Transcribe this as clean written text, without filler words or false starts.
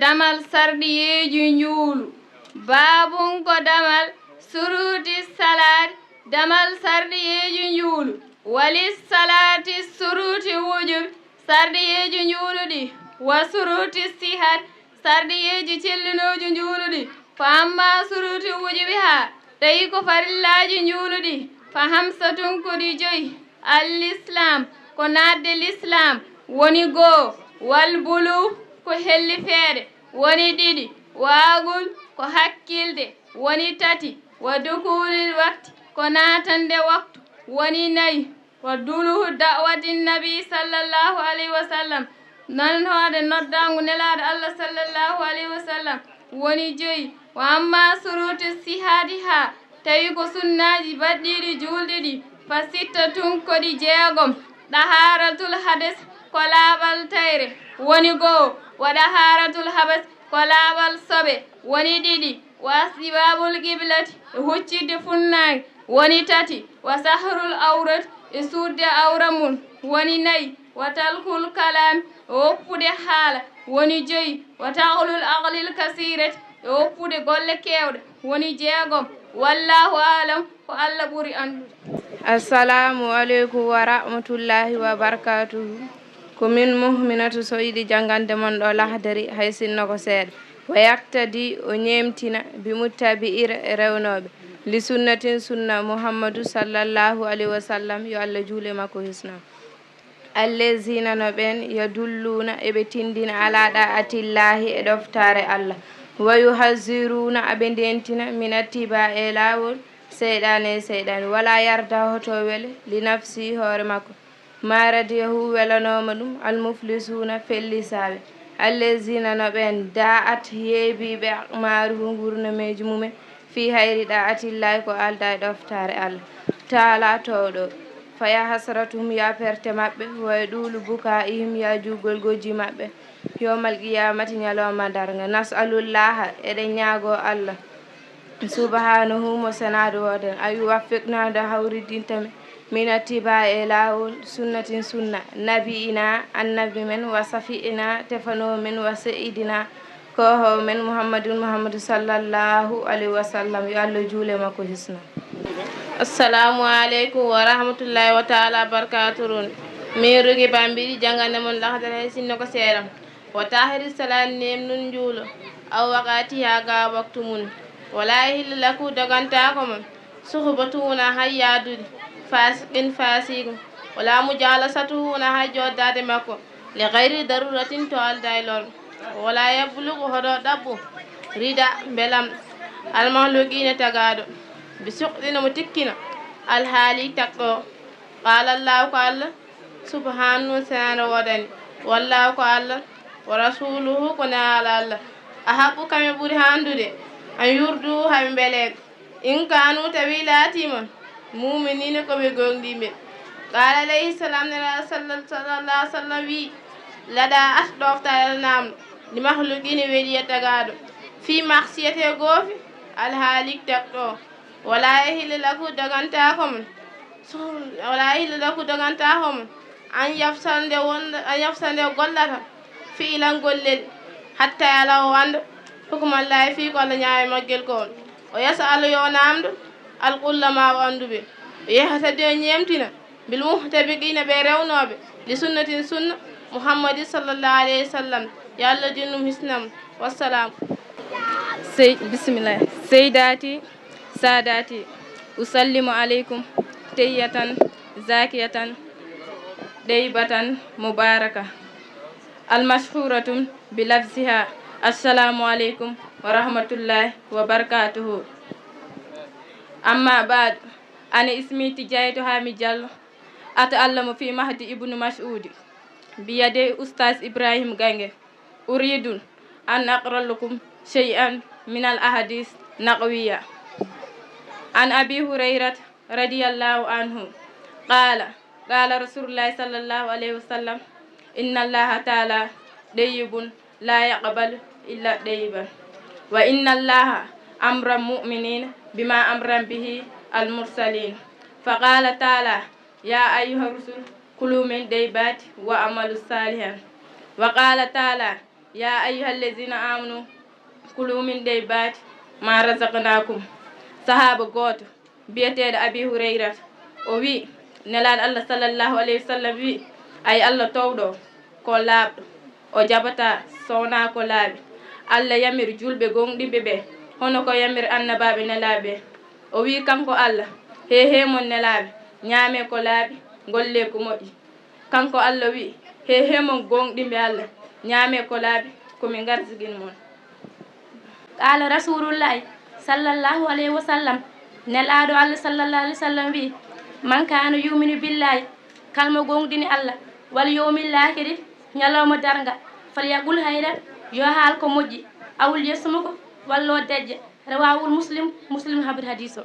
damal sarɗiyeeji njuulu baabun ko damal suruti salat damal sarɗiyeeji njuulu walis salati suruti wujub sarɗiyeeji njuulu ɗi wa suruti sihat sarɗiyeeji cellinooji njuulu ɗi fa amma suruti wujubi haa tawi ko farillaaji njuulu ɗi fa hamsatun ko ɗi joyi al-islam ko naatde l'islam woni goo wal bulu ko helli feere woni ɗiɗi waagul ko hakkilde woni tati wa dukulil wakti ko naatande waktu woni nayi wa duluhu da'wati nabi sallallahu alayhi wa sallam non hoode noddangu nelaaɗo Allah sallallahu alayhi wa sallam woni joyi wa amma suruti sihati haa tawi ko sunnaaji baɗɗiɗi juulɗi ɗi fa sittatun ko ɗi jeegom ɗaharatul hades ko laaɓal tayre woni goo wa ɗaharatul habas ko laaɓal soɓe woni ɗiɗi wa sibabul qiblati e huccidde funnaange woni tati wa sahrul awrat e suudde awra mum woni nayi wa talkul kalam e woppude haala woni joyi wa tahlul aqlil kasirati e woppude golle keewɗe woni jeegom wallahu alam ko Allah ɓuri andude. Assalamu aleykum wa rahmatullahi wa barakatuhu ko min muhminatu so yiɗi janngande mon ɗo lahdari hay sinno ko seeɗa wa yaktadi o ñemtina bi muttabi'ira e rewnoɓe li sunnatin sunna muhammadou sallallahu alayhi wa sallam yo Allah juule makko hisna allezina no ɓen yadulluna eɓe tindina ala ɗa'atillahi e ɗoftare Allah wa yuhaziruna aɓe ndentina min attiba e lawol seyɗane wala yarda hoto wele li nafsi hoore makko ma radiyahu welanoma ɗum almuflisuna fellisaɓe allezina no ɓen da'at yeebiɓe maruhu gurnameji mumen fi hayri ɗa'atillahi ko alda e ɗoftare Allah taala towɗo faya hasratum ya perte maɓɓe way ɗuulu buka ihim ya jugol gojji maɓɓe yomal qiyamati ñalawma darga nasalullaha eɗen ñaago Allah subhanahu mo senade woden ayu waffiqnade hawriddintame min attiba e lawol sunnatin sunna nabi ina annabi men wa safi ina tefano men wa seydina koho men muhammadou sallallahu alayhi wa sallam yo Allah juule makko hisna. Assalamu aleykum wa rahmatullahi wa taala barkaturun min rugi bambiɗi jangande mon lahdara hay sinno ko seeɗam wa tahiri salat nem nun juulo aw wakati ha ga waktu mun wala hilla laku dogantako mon suhbatuna hay yadude fasiqin fasiqum wala mujalasatuhuna hay joddade makko li gayri daruratin to alda e lor wala yablugu hoɗo ɗabbu rida belam almahluqina tagaɗo bi suqɗina mo tikkina alhaali takɗo qala allahu ko Allah subhanahu senano wodani wallahu ko Allah wa rasuluhu ko naala Allah a haqqu kame ɓuuri handude an yurdu haɓe mbeleɓe in kanu tawi laatimon muminina koɓe gonɗiɓe qala alayhi salam nela sallallahu sallam wi laɗa at ɗofta namɗo ndi mahluqine weɗiya tagaɗo fi maksiyete goofi alhaalik takɗo wala yahilla laku dagantakomon an yafsande gollata fiilan gollel hatta ala o anda hukumallahi fi ko Allah ñaami maggel ko on o yas'alu yo namdo alqullama o anduɓe o yahatade o ñemtina bil muhtabiqina ɓe rewnoɓe li sunnatin sunna muhammadin sallallahu alayhi wa sallam yo Allah jinnum hisnam wassalam. Bismillah seydati sadati usallimu aleykum teyyatan zakiyatan ɗeybatan mubaraka almashhuratum bi lafziha assalamu aleykum wa rahmatullahi wa barakatuhu amma ba'd ana ismi tijaytu hami diallo ata'allamu fi mahdi ibnu mas'udi biyade ustaz ibrahim gange uridun an aqra lakum shay'an min al ahadith naqwiya an abi hurayrat radiyallahu anhu qala rasulullahi sallallahu alayhi wa sallam inna allaha ta'ala dayyibun la yaqbalu illa dayyiban wa inna allaha amra mu'minina bima amra bihi al mursalin fa qala ta'ala ya ayyuha rusul kulu min daybati wa amalu salihan wa qala ta'ala ya ayyuha allazina amanu kulu min daybati ma razaqnakum sahaba goto biyeteɗo abi hurayrata o wi nelaɗo allah sallllahu alayhi wa sallam wi ay allah towɗo ko laaɓɗo o jabata sowna ko laaɓi allah yamir julɓe gonɗiɓe ɓe hono ko yamir annabaɓe nelaɓe o wi kanko allah hehemon nelaɓe ñaame ko laaɓi golle ko moƴƴi kanko allah wi hehemon gonɗiɓe allah ñaame ko laaɓi komi garsigin mon qala rasulullahi sallllahu alayhi wa sallam nelaɗo allah sallllahu alayhi wa sallam wi man kana yuminu billahi kalmo gonɗini allah wal yawmil akhiri ñalawma darga falyaqul hayran yo haal ko moƴƴi awul yesmuko wallo dejja rawawul muslim habit hadis o